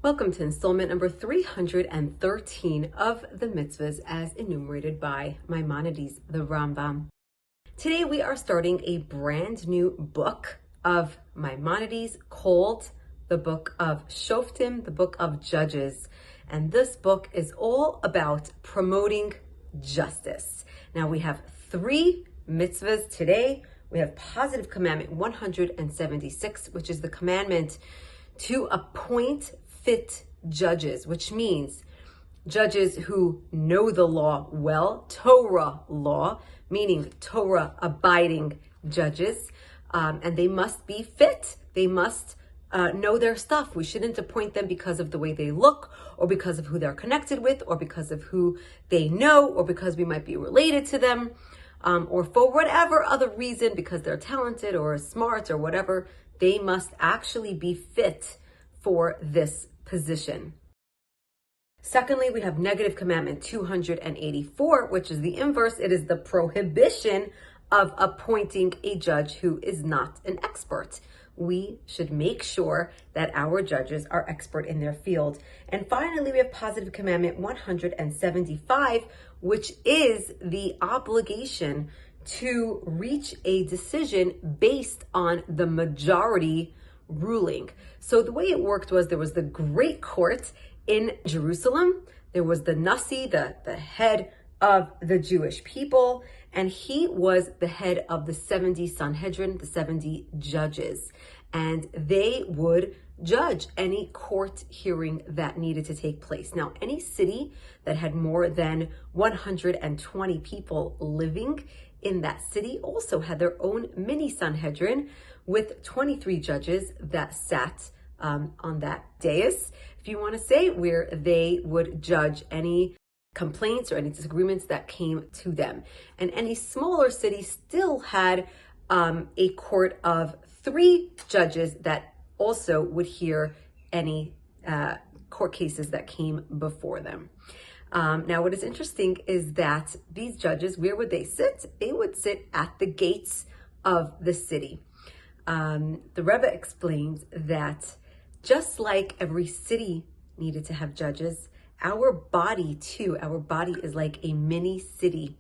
Welcome to installment number 313 of the Mitzvahs as enumerated by Maimonides, the Rambam. Today we are starting a brand new book of Maimonides called the Book of Shoftim, the Book of Judges. And this book is all about promoting justice. Now we have three mitzvahs today. We have positive commandment 176, which is the commandment to appoint fit judges, which means judges who know the law well, Torah law, meaning Torah abiding judges, and they must be fit. They must know their stuff. We shouldn't appoint them because of the way they look, or because of who they're connected with, or because of who they know, or because we might be related to them, or for whatever other reason, because they're talented or smart or whatever. They must actually be fit for this position. Secondly, we have negative commandment 284, which is the inverse. It is the prohibition of appointing a judge who is not an expert. We should make sure that our judges are expert in their field. And finally, we have positive commandment 175, which is the obligation to reach a decision based on the majority ruling. So the way it worked was there was the great court in Jerusalem. There was the Nasi, the head of the Jewish people, and he was the head of the 70 Sanhedrin, the 70 judges, and they would judge any court hearing that needed to take place. Now, any city that had more than 120 people living in that city also had their own mini Sanhedrin with 23 judges that sat on that dais, if you want to say, where they would judge any complaints or any disagreements that came to them. And any smaller city still had a court of 3 judges that also would hear any court cases that came before them. Now, what is interesting is that these judges, where would they sit? They would sit at the gates of the city. The Rebbe explains that just like every city needed to have judges, our body too, our body is like a mini city.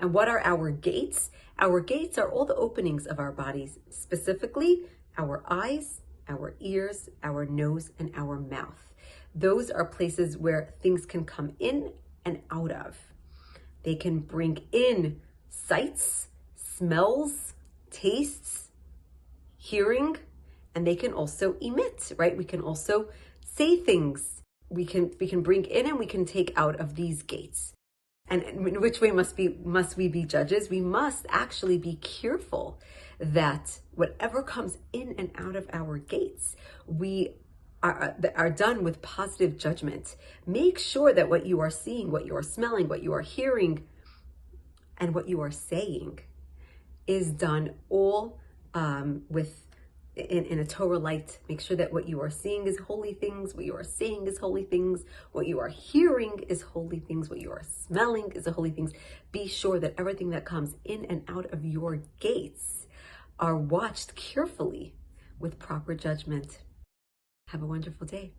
And what are our gates? Our gates are all the openings of our bodies, specifically our eyes, our ears, our nose, and our mouth. Those are places where things can come in and out of. They can bring in sights, smells, tastes, hearing, and they can also emit, right? We can also say things. We can bring in and we can take out of these gates. And in which way must we be judges? We must actually be careful that whatever comes in and out of our gates, we are done with positive judgment. Make sure that what you are seeing, what you are smelling, what you are hearing, and what you are saying is done all in a Torah light. Make sure that what you are seeing is holy things, what you are saying is holy things, what you are hearing is holy things, what you are smelling is holy things. Be sure that everything that comes in and out of your gates are watched carefully with proper judgment. Have a wonderful day.